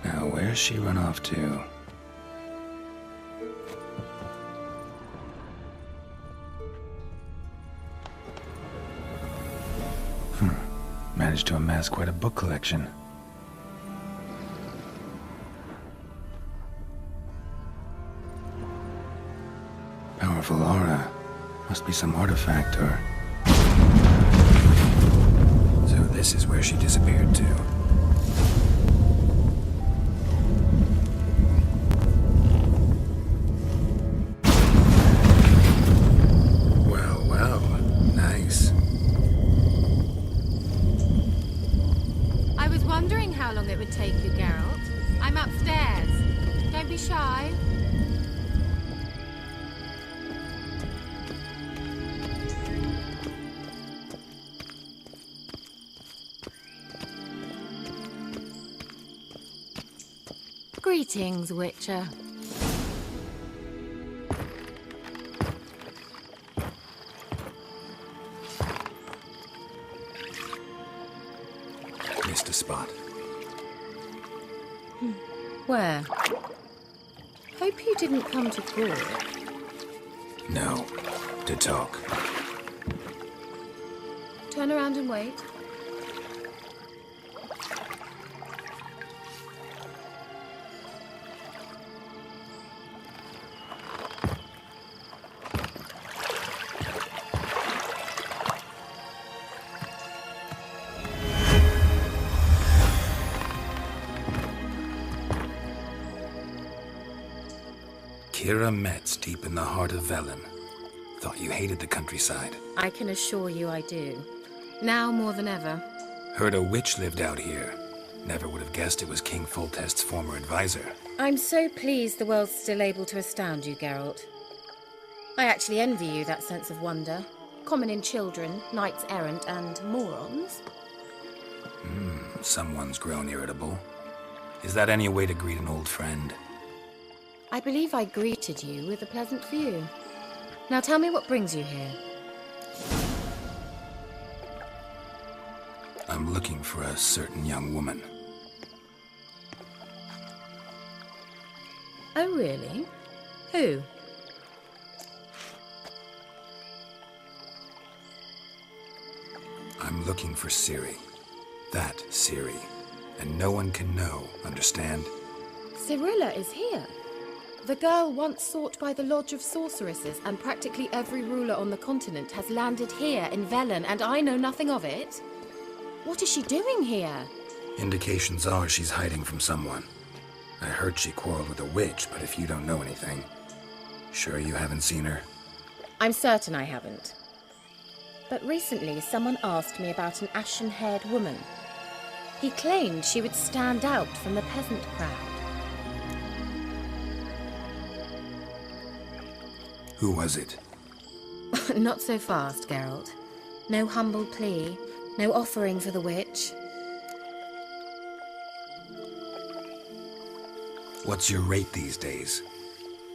Now, where's she run off to? Managed to amass quite a book collection. Powerful aura. Must be some artifact or... So this is where she disappeared to. Well, nice. I was wondering how long it would take you, Geralt. I'm upstairs. Don't be shy. Greetings, Witcher. Missed a spot. Where? Hope you didn't come to court. No. To talk. Turn around and wait. Kira Metz, deep in the heart of Velen. Thought you hated the countryside. I can assure you I do. Now more than ever. Heard a witch lived out here. Never would have guessed it was King Foltest's former advisor. I'm so pleased the world's still able to astound you, Geralt. I actually envy you that sense of wonder. Common in children, knights errant, and morons. Someone's grown irritable. Is that any way to greet an old friend? I believe I greeted you with a pleasant view. Now tell me what brings you here. I'm looking for a certain young woman. Oh, really? Who? I'm looking for Ciri. That Ciri. And no one can know, understand? Cirilla is here. The girl once sought by the Lodge of Sorceresses, and practically every ruler on the continent has landed here in Velen, and I know nothing of it. What is she doing here? Indications are she's hiding from someone. I heard she quarreled with a witch, but if you don't know anything, sure you haven't seen her? I'm certain I haven't. But recently someone asked me about an ashen-haired woman. He claimed she would stand out from the peasant crowd. Who was it? Not so fast, Geralt. No humble plea, no offering for the witch. What's your rate these days?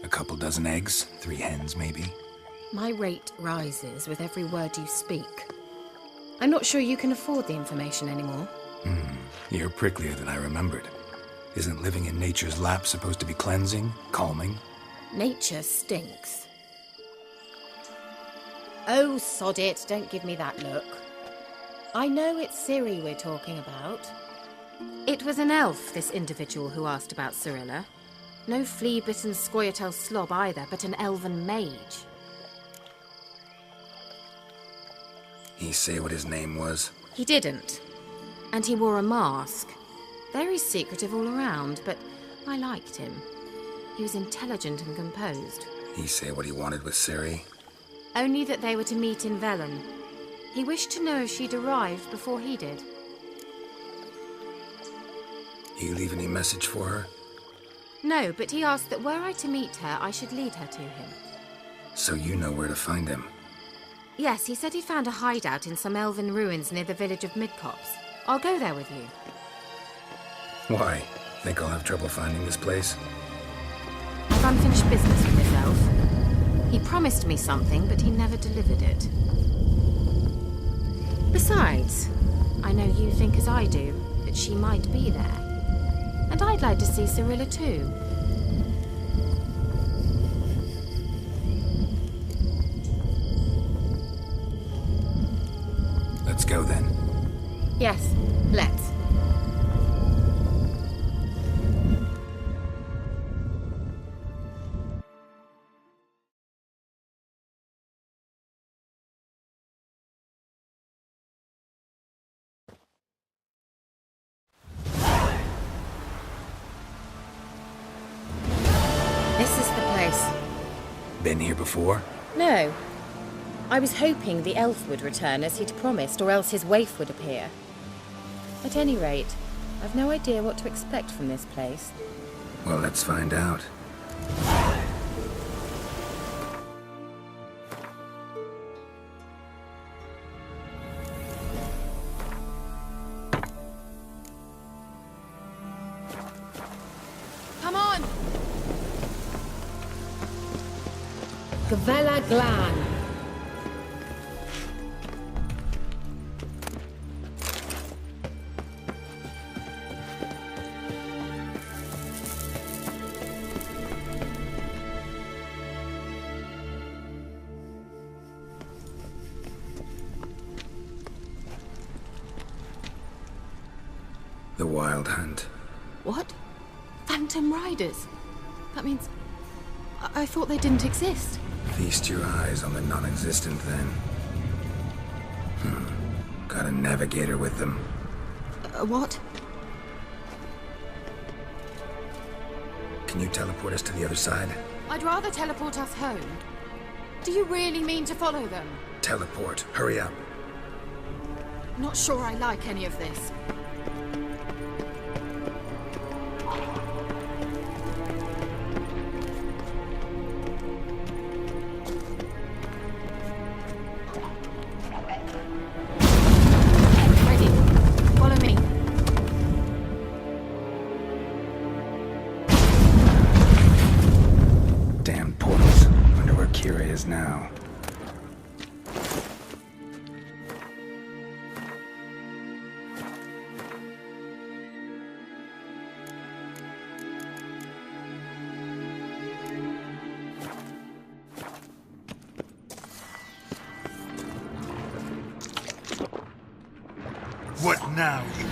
A couple dozen eggs? 3 hens, maybe? My rate rises with every word you speak. I'm not sure you can afford the information anymore. You're pricklier than I remembered. Isn't living in nature's lap supposed to be cleansing, calming? Nature stinks. Oh, sod it, don't give me that look. I know it's Ciri we're talking about. It was an elf, this individual who asked about Cirilla. No flea-bitten Scoia'tael slob either, but an elven mage. He say what his name was? He didn't. And he wore a mask. Very secretive all around, but I liked him. He was intelligent and composed. He say what he wanted with Ciri? Only that they were to meet in Velen. He wished to know if she'd arrived before he did. He leave any message for her? No, but he asked that were I to meet her, I should lead her to him. So you know where to find him? Yes, he said he found a hideout in some elven ruins near the village of Midcopse. I'll go there with you. Why? Think I'll have trouble finding this place? I've unfinished business with this elf. He promised me something, but he never delivered it. Besides, I know you think as I do, that she might be there. And I'd like to see Cyrilla too. Let's go then. Yes, let's. This is the place. Been here before? No. I was hoping the elf would return as he'd promised, or else his waif would appear. At any rate, I've no idea what to expect from this place. Well, let's find out. Come on! Gavella Glan. The Wild Hunt. What? Phantom Riders? That means... I thought they didn't exist. Feast your eyes on the non-existent then. Got a navigator with them. What? Can you teleport us to the other side? I'd rather teleport us home. Do you really mean to follow them? Teleport. Hurry up. Not sure I like any of this. Ready. Follow me. Damn portals. Wonder where Kira is now. What now, you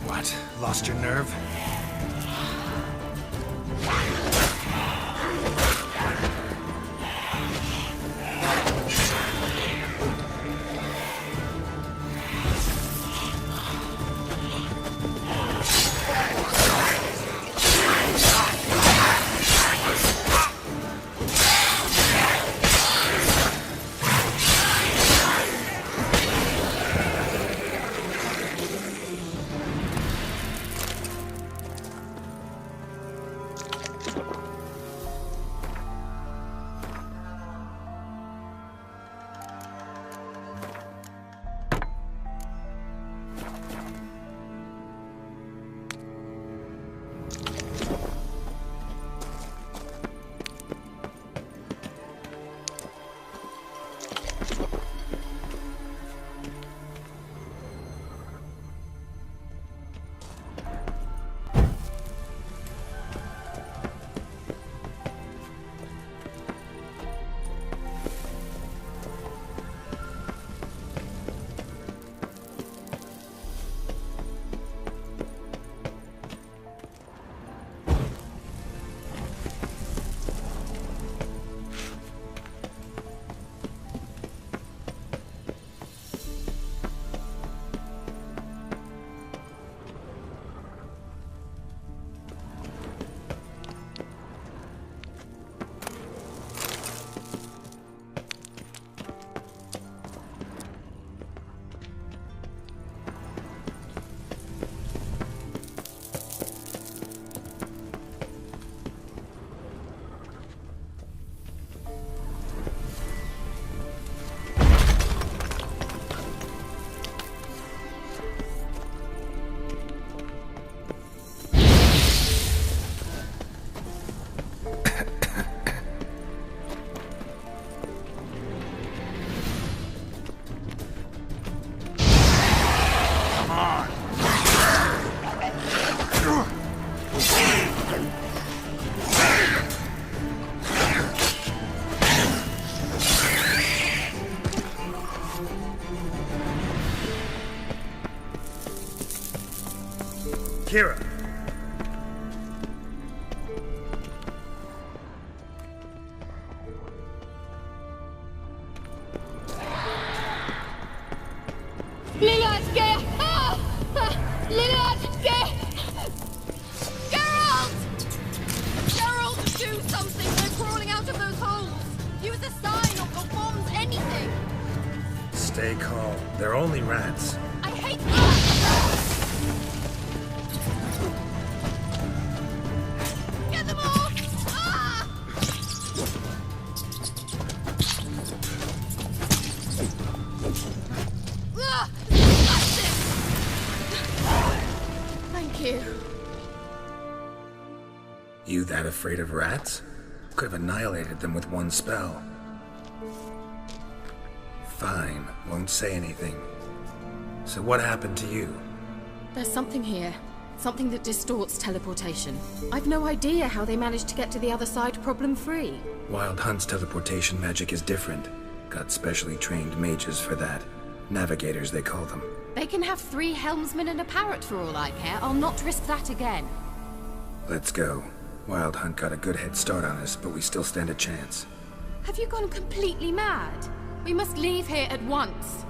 What? Lost your nerve? Kira. Stay calm. They're only rats. I hate rats! Get them all! Ah! Ah! That's it! Thank you. You that afraid of rats? Could have annihilated them with one spell. Fine, won't say anything. So what happened to you? There's something here. Something that distorts teleportation. I've no idea how they managed to get to the other side problem-free. Wild Hunt's teleportation magic is different. Got specially trained mages for that. Navigators, they call them. They can have 3 helmsmen and a parrot for all I care. I'll not risk that again. Let's go. Wild Hunt got a good head start on us, but we still stand a chance. Have you gone completely mad? We must leave here at once.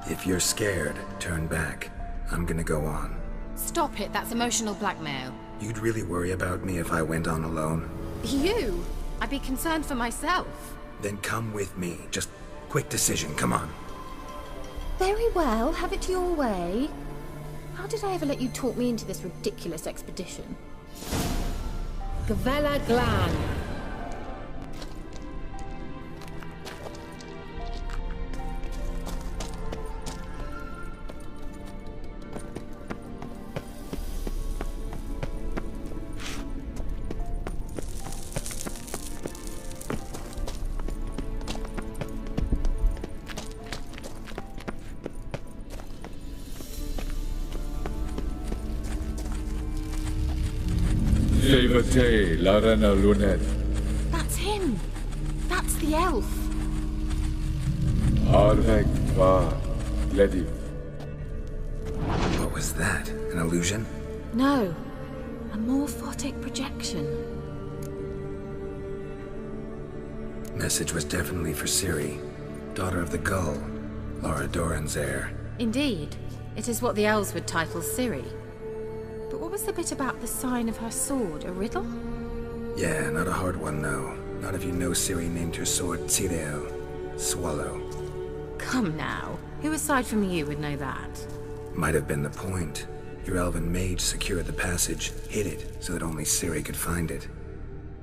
If you're scared, turn back. I'm gonna go on. Stop it, that's emotional blackmail. You'd really worry about me if I went on alone? You? I'd be concerned for myself. Then come with me. Just quick decision, come on. Very well, have it your way. How did I ever let you talk me into this ridiculous expedition? Gavella Glan. Levate, Larena Lunet. That's him. That's the elf. Arvek va Lediv. What was that? An illusion? No. A morphotic projection. Message was definitely for Ciri, daughter of the Gull, Laura Doran's heir. Indeed. It is what the elves would title Ciri. But what was the bit about the sign of her sword? A riddle? Yeah, not a hard one, though. Not if you know Ciri named her sword Cireo, Swallow. Come now. Who aside from you would know that? Might have been the point. Your elven mage secured the passage, hid it, so that only Ciri could find it.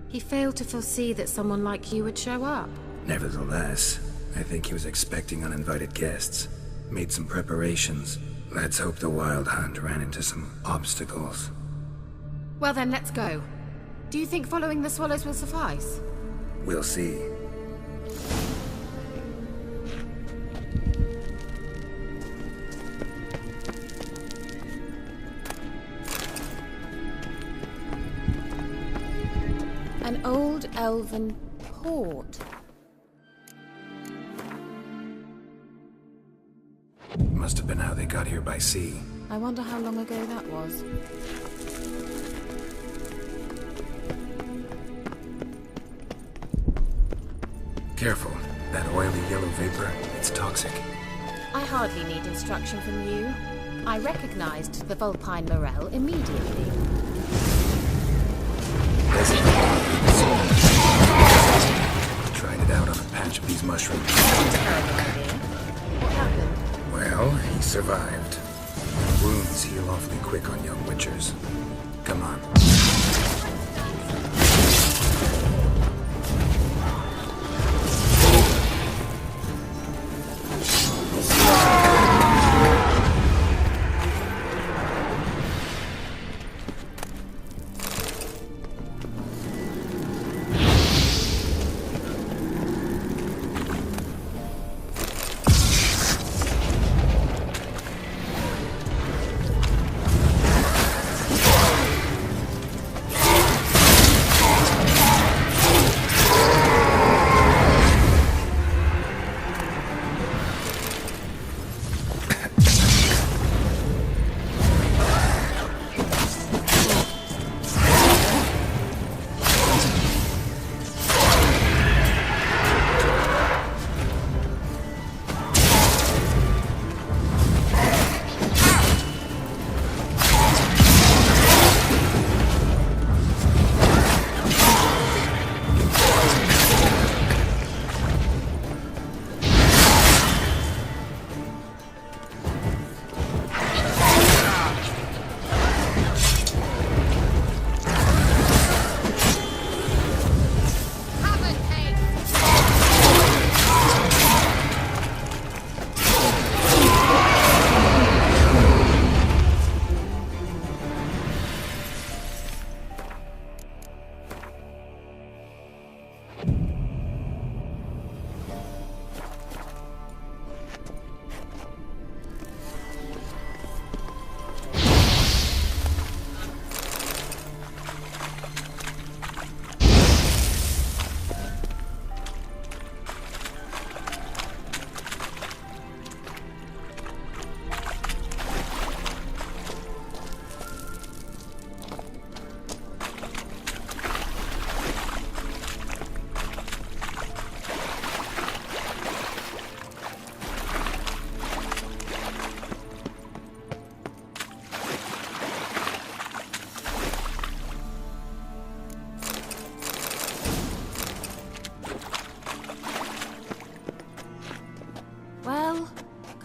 He failed to foresee that someone like you would show up. Nevertheless, I think he was expecting uninvited guests. Made some preparations. Let's hope the Wild Hunt ran into some obstacles. Well then, let's go. Do you think following the swallows will suffice? We'll see. An old elven port. Must have been how they got here by sea. I wonder how long ago that was. Careful. That oily yellow vapor, it's toxic. I hardly need instruction from you. I recognized the Vulpine Morel immediately. Tried it out on a patch of these mushrooms. Terrible idea. What happened? Well, he survived. Wounds heal awfully quick on young witchers. Come on.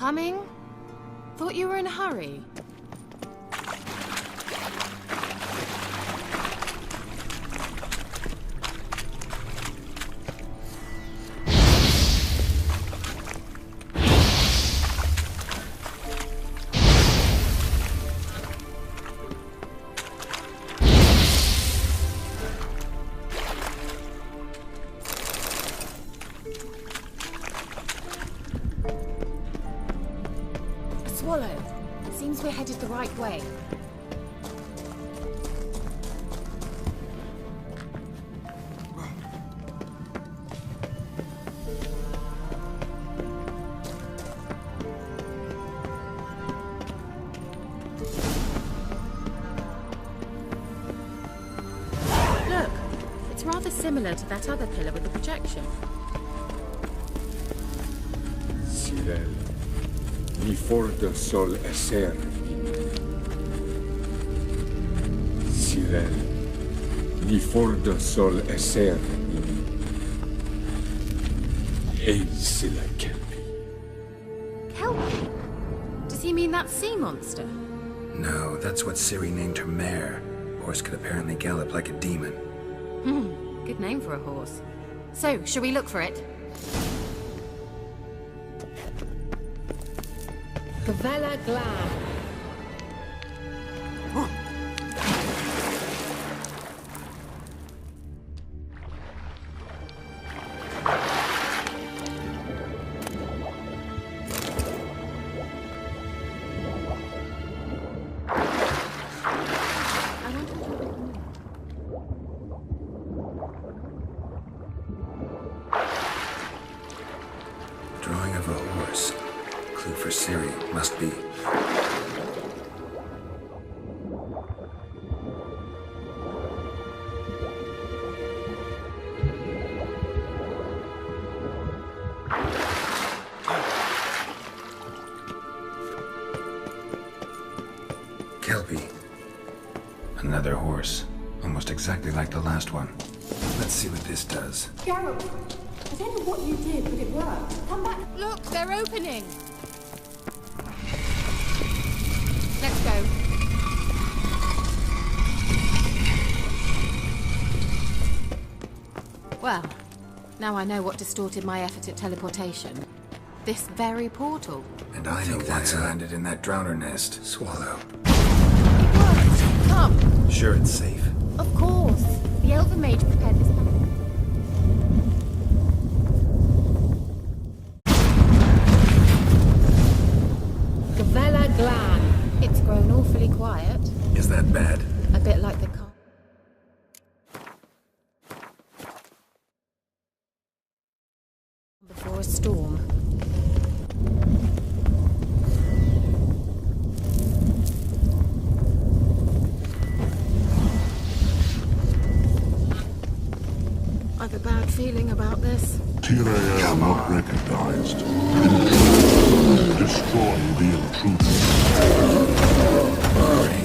Coming? Thought you were in a hurry. Swallow. Seems we're headed the right way. Look, it's rather similar to that other pillar with the projection. Sirel, ni forte sol esser. Sirel, ni forte sol esser. Ei sila kelpi. Kelpie? Does he mean that sea monster? No, that's what Ciri named her mare. Horse could apparently gallop like a demon. Good name for a horse. So, shall we look for it? Gavella Glad. Drawing of a horse. Clue for Ciri, must be. Kelpie. Another horse. Almost exactly like the last one. Let's see what this does. Geralt, I don't know what you did, but it worked. Come back. Look, they're opening! Let's go. Well, now I know what distorted my effort at teleportation. This very portal. And I think that's landed in that drowner nest. Swallow. It worked! Come! Sure it's safe. Of course. The Elven Mage prepared this. Gavella Glad. It's grown awfully quiet. Is that bad? A bit like the car. Before a storm. I've a bad feeling about this. Tyrael not recognized. Destroy the intruder. Great.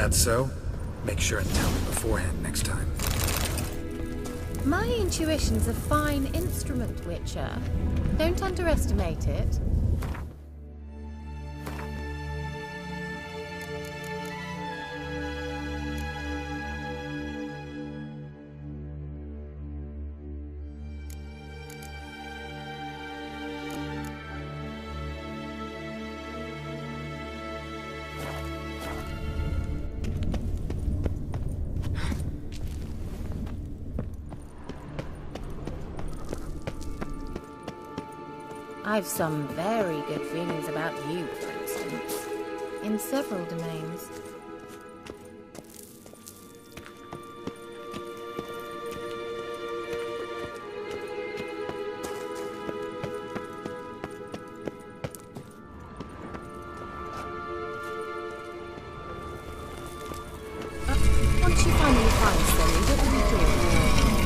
that so? Make sure and tell me beforehand next time. My intuition's a fine instrument, Witcher. Don't underestimate it. I've some very good feelings about you, for instance, in several domains. Once you finally find Sully, what will you do?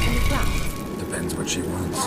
Any plans? Depends what she wants.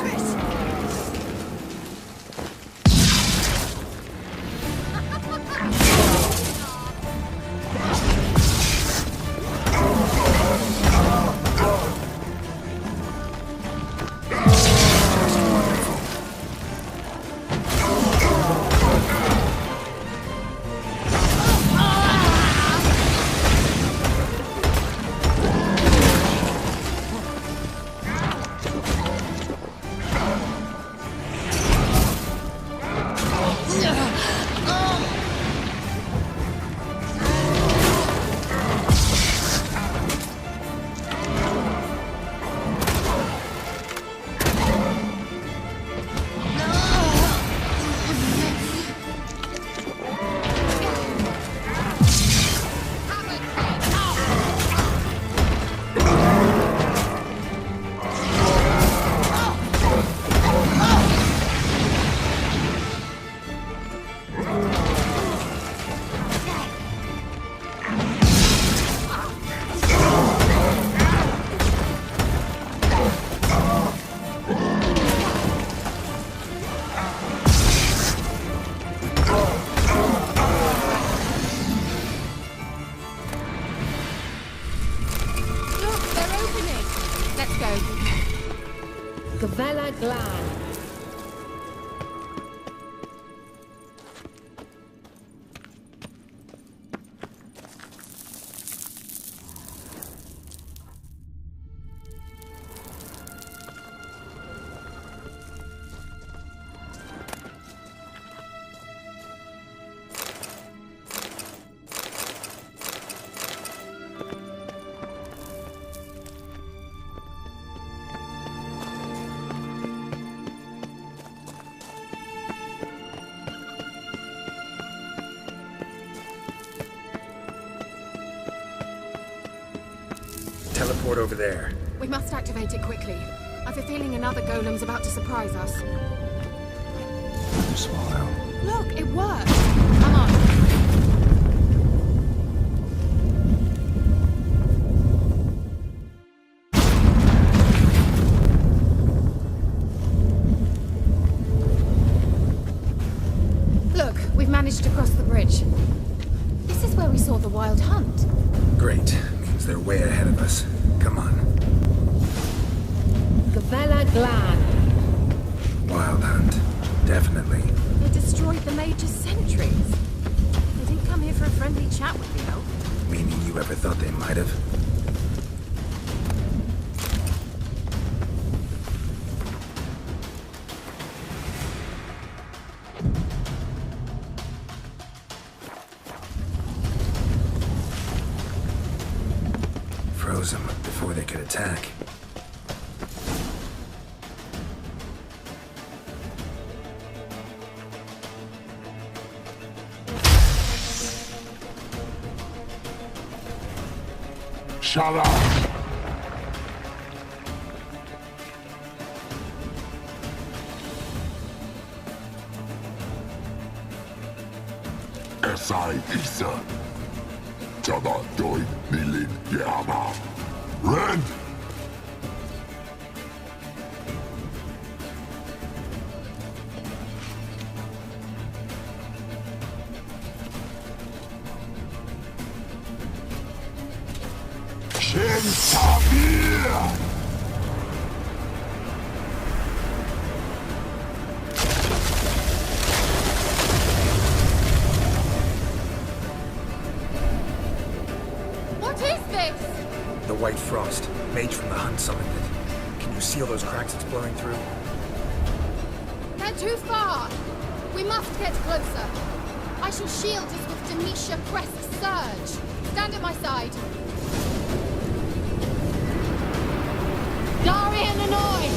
Teleport over there. We must activate it quickly. I've a feeling another golem's about to surprise us. Swallow. Look, it worked! Come on. Look, we've managed to cross the bridge. This is where we saw the Wild Hunt. Great. Means they're way ahead of us. Come on. Gavella Glan. Wild Hunt. Definitely. They destroyed the Major's sentries. They didn't come here for a friendly chat with me, though. Meaning you ever thought they might have? Froze them before they could attack. Shut up! Esai Isa. Chaba doi nilin yama. Red! What is this? The White Frost. Mage from the Hunt summoned it. Can you seal those cracks it's blowing through? They're too far. We must get closer. I shall shield us with Demetia Crest's surge. Stand at my side. Darian Annoy!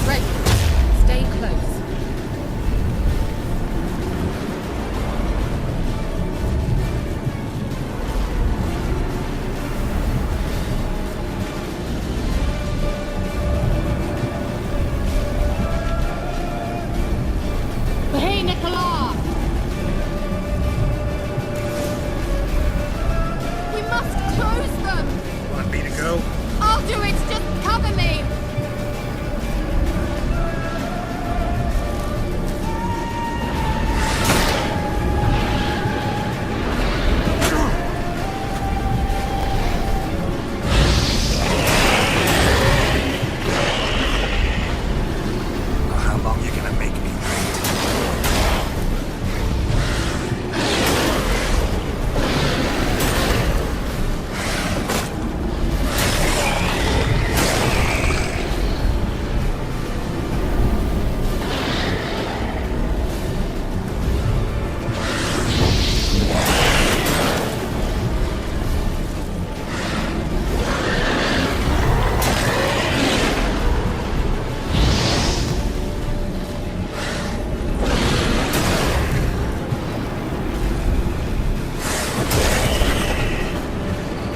Ready. Stay close. Hey, Nicola! We must close them! Want me to go? I'll do it! Just cover me! Oh, how long you gonna make me wait?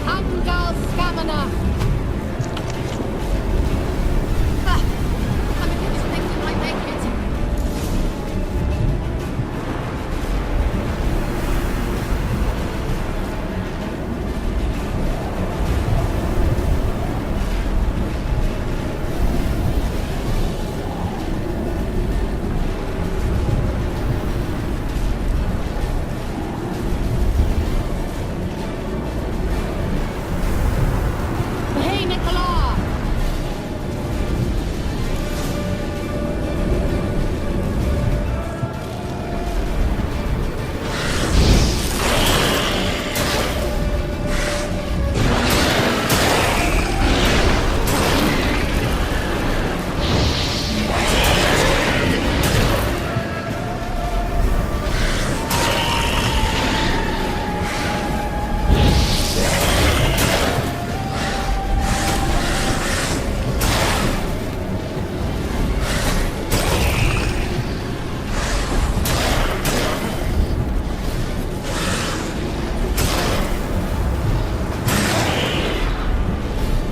Angal Scamina! I'm against thinking I make it. Hey, Nicola!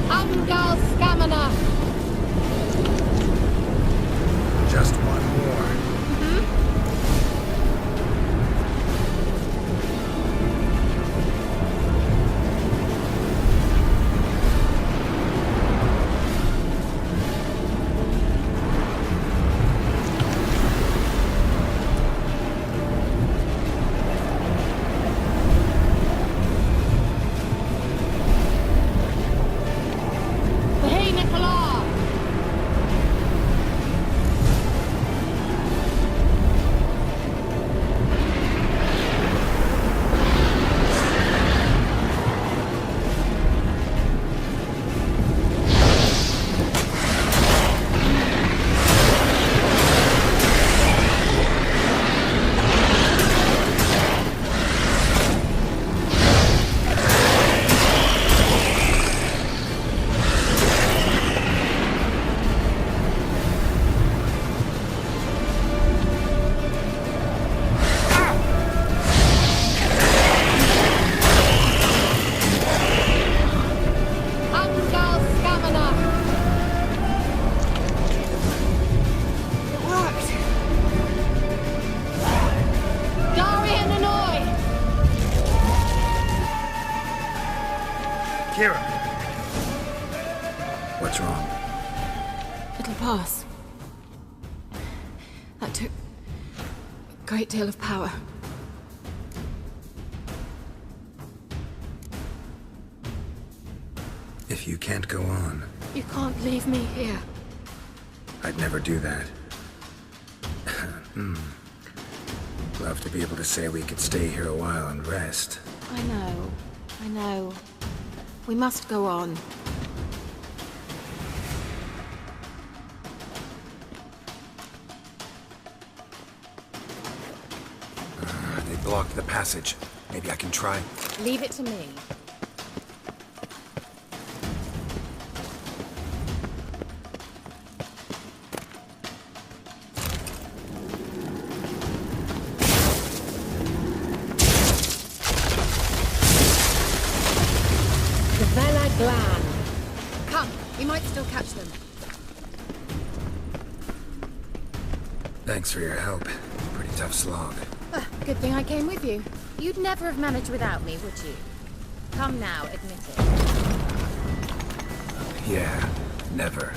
Angal Scamina! Just one more. Hey, Nicola! Angal Scamina! It worked! Darian Annoy! Kira! What's wrong? It'll pass. That took a great deal of power. If you can't go on, You can't leave me here. I'd never do that. Love to be able to say we could stay here a while and rest. I know. We must go on. They blocked the passage. Maybe I can try. Leave it to me. Come, we might still catch them. Thanks for your help. Pretty tough slog. Good thing I came with you. You'd never have managed without me, would you? Come now, admit it. Yeah, never.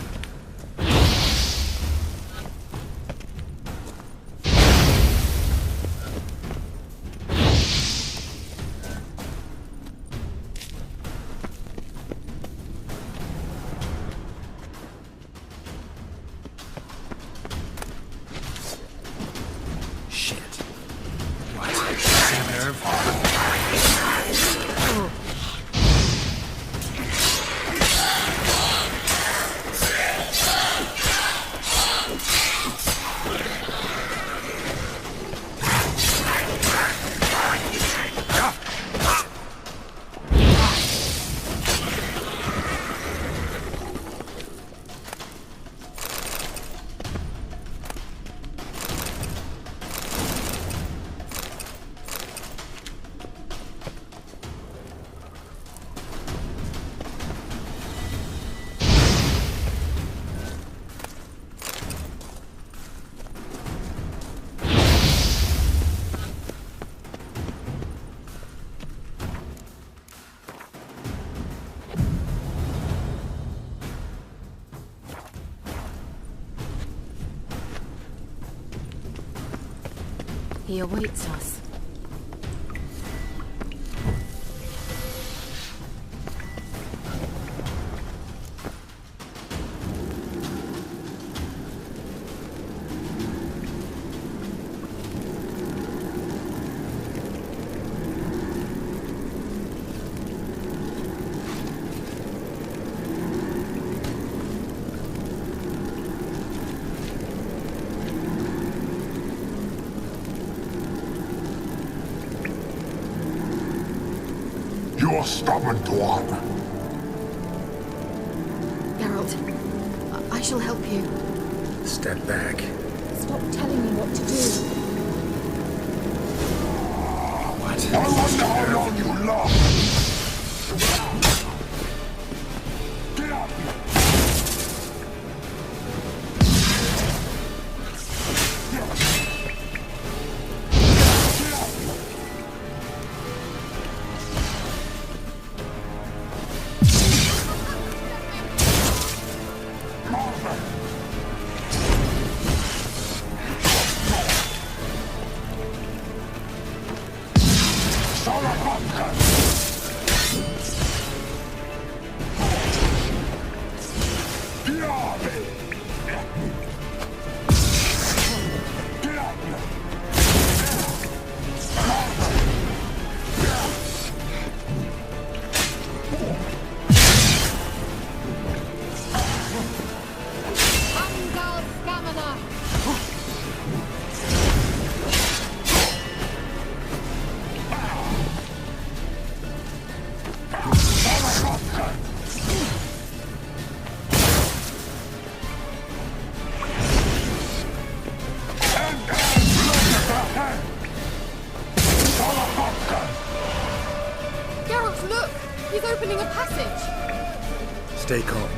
He awaits us. You're stubborn, Dwan. Geralt, I shall help you. Step back. Stop telling me what to do. I wonder how long you last. Get up! He's opening a passage! Stay calm.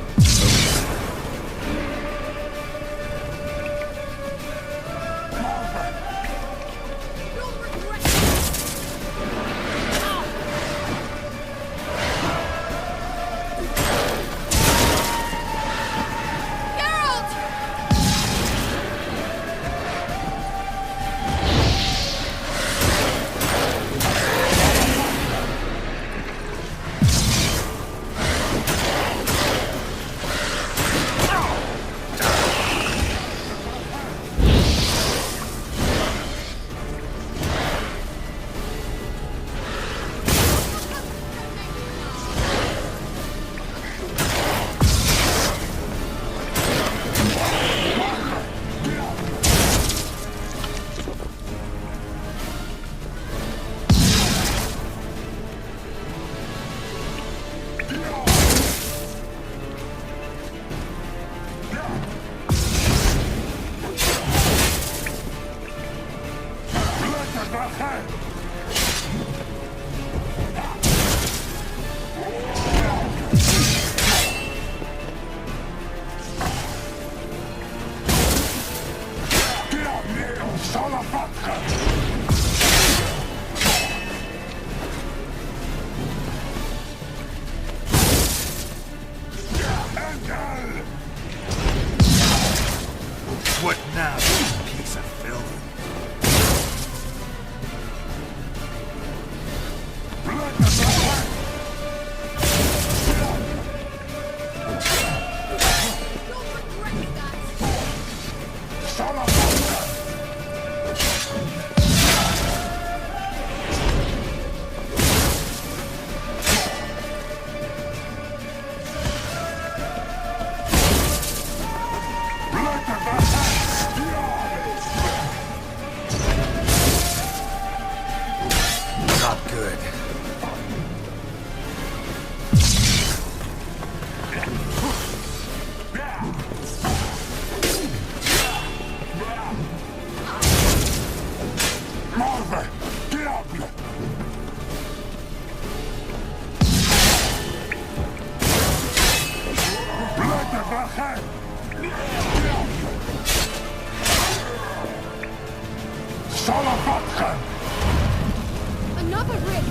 Another rift!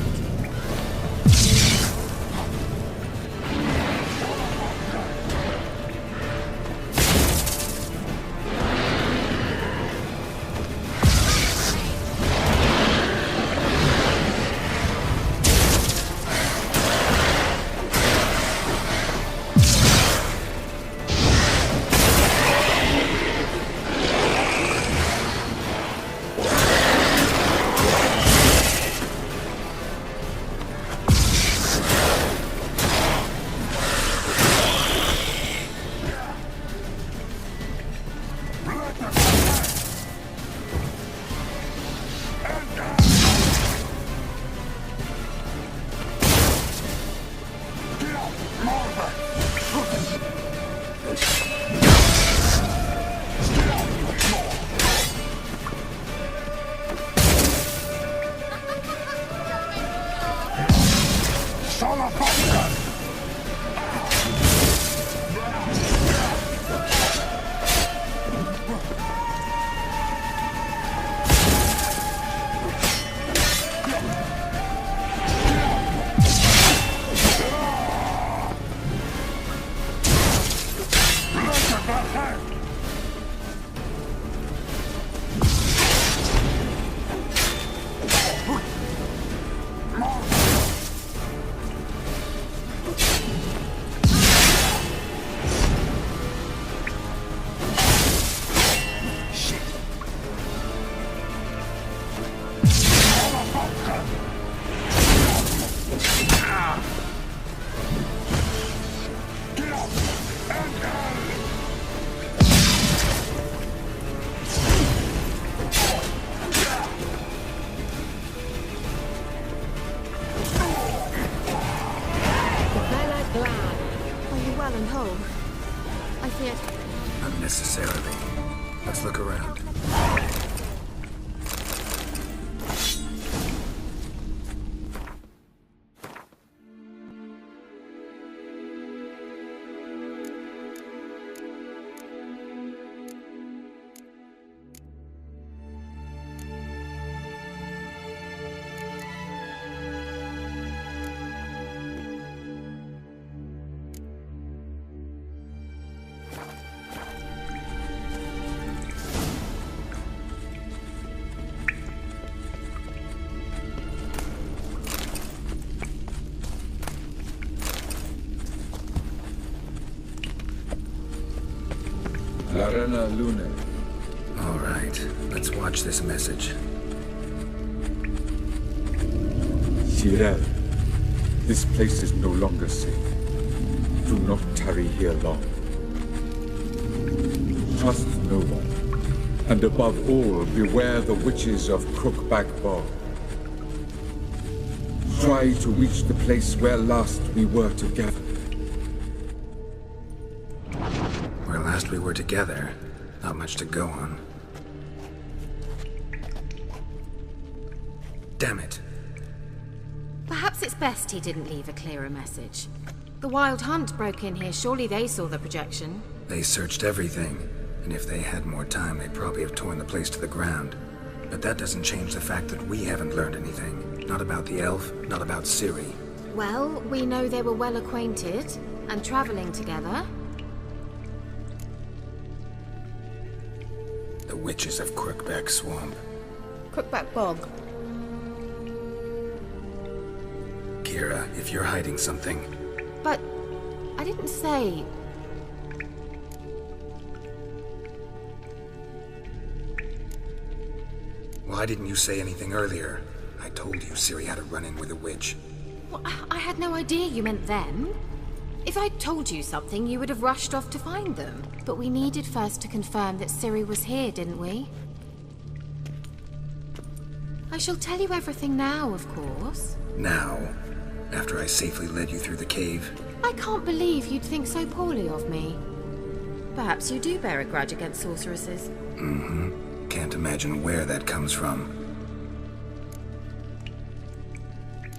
Unnecessarily. Let's look around. Larena Lune. All right, let's watch this message. Cyril, this place is no longer safe. Do not tarry here long. Trust no one. And above all, beware the witches of Crookback Bog. Try to reach the place where last we were together. Where last we were together, not much to go on. Damn it. Perhaps it's best he didn't leave a clearer message. The Wild Hunt broke in here. Surely they saw the projection. They searched everything, and if they had more time, they'd probably have torn the place to the ground. But that doesn't change the fact that we haven't learned anything. Not about the elf, not about Ciri. Well, we know they were well acquainted and traveling together. The witches of Crookback Swamp. Crookback Bog. Kira, if you're hiding something... But I didn't say... Why didn't you say anything earlier? I told you Ciri had a run-in with a witch. Well, I had no idea you meant them. If I'd told you something, you would have rushed off to find them. But we needed first to confirm that Ciri was here, didn't we? I shall tell you everything now, of course. Now? After I safely led you through the cave? I can't believe you'd think so poorly of me. Perhaps you do bear a grudge against sorceresses. Mm-hmm. Can't imagine where that comes from.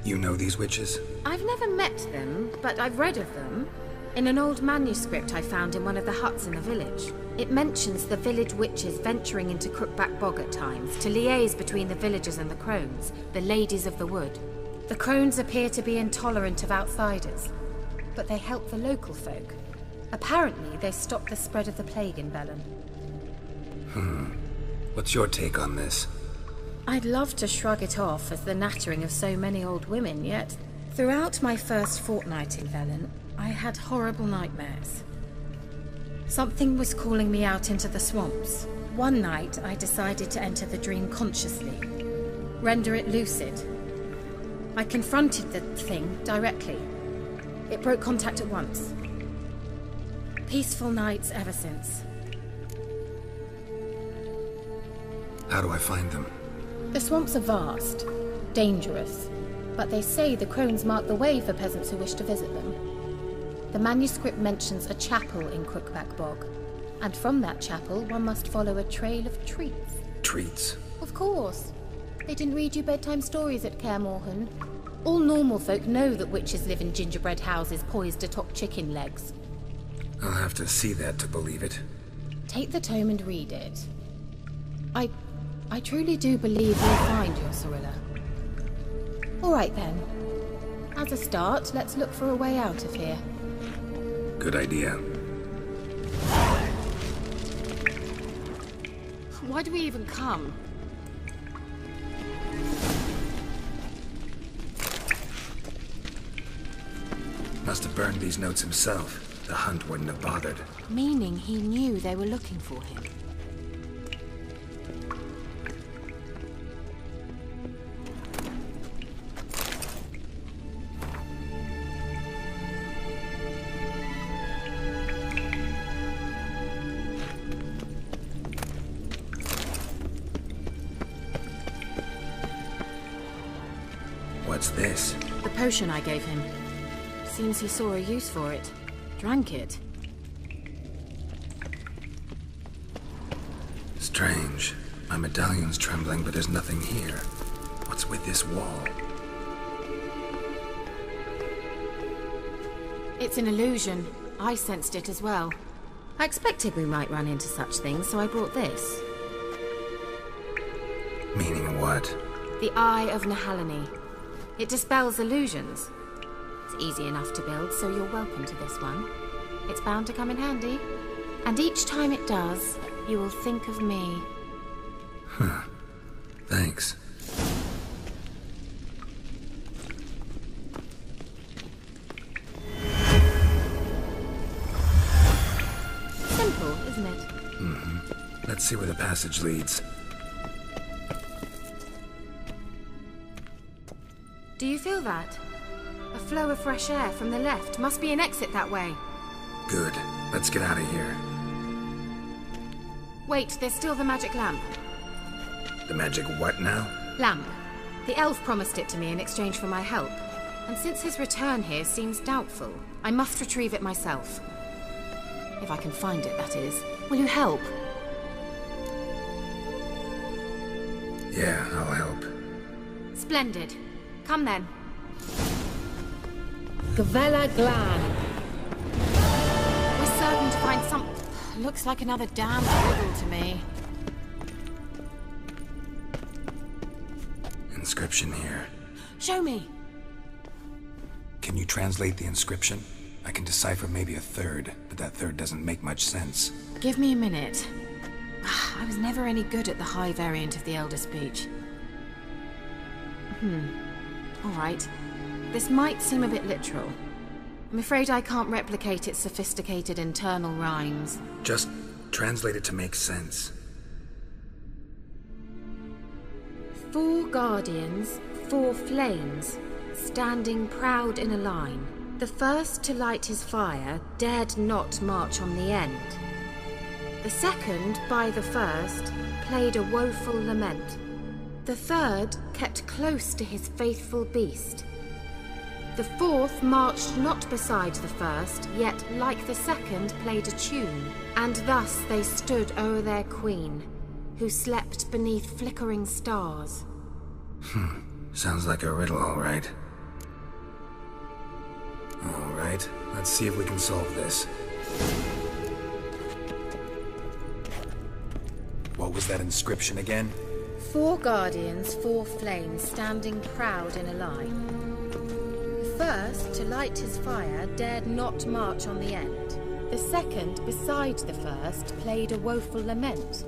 You know these witches? I've never met them, but I've read of them. In an old manuscript I found in one of the huts in the village, it mentions the village witches venturing into Crookback Bog at times to liaise between the villagers and the crones, the ladies of the wood. The crones appear to be intolerant of outsiders, but they help the local folk. Apparently, they stop the spread of the plague in Velen. What's your take on this? I'd love to shrug it off as the nattering of so many old women, yet throughout my first fortnight in Velen, I had horrible nightmares. Something was calling me out into the swamps. One night, I decided to enter the dream consciously, render it lucid. I confronted the thing directly. It broke contact at once. Peaceful nights ever since. How do I find them? The swamps are vast, dangerous, but they say the crones mark the way for peasants who wish to visit them. The manuscript mentions a chapel in Crookback Bog, and from that chapel one must follow a trail of treats. Treats? Of course. They didn't read you bedtime stories at Kaer Morhen. All normal folk know that witches live in gingerbread houses poised atop chicken legs. I'll have to see that to believe it. Take the tome and read it. I truly do believe you'll find your Cyrilla. All right then. As a start, let's look for a way out of here. Good idea. Why do we even come? Must have burned these notes himself. The Hunt wouldn't have bothered. Meaning he knew they were looking for him. What's this? The potion I gave him. Seems he saw a use for it. Drank it. Strange. My medallion's trembling, but there's nothing here. What's with this wall? It's an illusion. I sensed it as well. I expected we might run into such things, so I brought this. Meaning what? The Eye of Nahalani. It dispels illusions. It's easy enough to build, so you're welcome to this one. It's bound to come in handy. And each time it does, you will think of me. Huh. Thanks. Simple, isn't it? Mm-hmm. Let's see where the passage leads. Do you feel that? A flow of fresh air from the left. Must be an exit that way. Good. Let's get out of here. Wait, there's still the magic lamp. The magic what now? Lamp. The elf promised it to me in exchange for my help. And since his return here seems doubtful, I must retrieve it myself. If I can find it, that is. Will you help? Yeah, I'll help. Splendid. Come then. Gavella Glan. We're certain to find some... Looks like another damned riddle to me. Inscription here. Show me. Can you translate the inscription? I can decipher maybe a third, but that third doesn't make much sense. Give me a minute. I was never any good at the high variant of the Elder Speech. All right. This might seem a bit literal. I'm afraid I can't replicate its sophisticated internal rhymes. Just translate it to make sense. 4 guardians, 4 flames, standing proud in a line. The first to light his fire dared not march on the end. The second, by the first, played a woeful lament. The third kept close to his faithful beast. The fourth marched not beside the first, yet like the second played a tune. And thus they stood o'er their queen, who slept beneath flickering stars. Sounds like a riddle, all right. All right. right, let's see if we can solve this. What was that inscription again? 4 guardians, 4 flames, standing proud in a line. The first, to light his fire, dared not march on the end. The second, beside the first, played a woeful lament.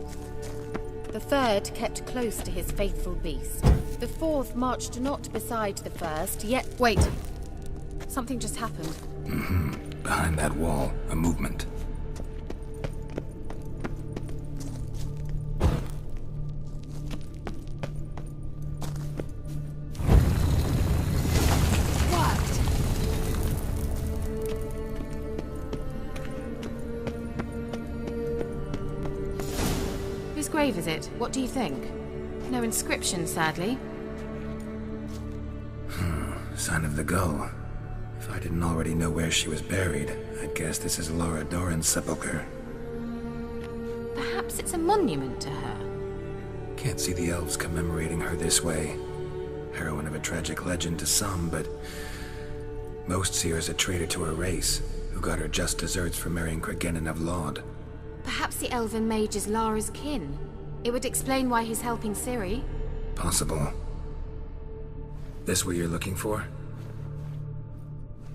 The third kept close to his faithful beast. The fourth marched not beside the first, yet— Wait! Something just happened. Behind that wall, a movement. Whose grave is it? What do you think? No inscription, sadly. Sign of the gull. If I didn't already know where she was buried, I'd guess this is Laura Doran's sepulcher. Perhaps it's a monument to her. Can't see the elves commemorating her this way. Heroine of a tragic legend to some, but most see her as a traitor to her race, who got her just deserts for marrying Cregennan of Laud. Perhaps the elven mage is Lara's kin. It would explain why he's helping Ciri. Possible. This what you're looking for?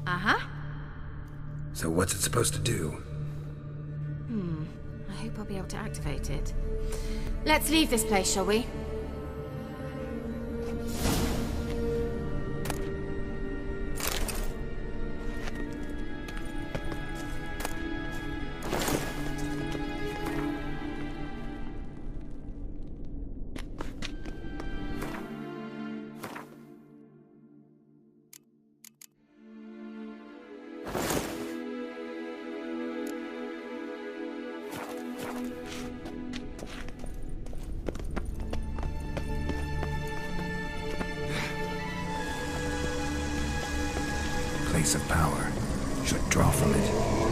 Uh-huh. So what's it supposed to do? I hope I'll be able to activate it. Let's leave this place, shall we? Place of power. Should draw from it.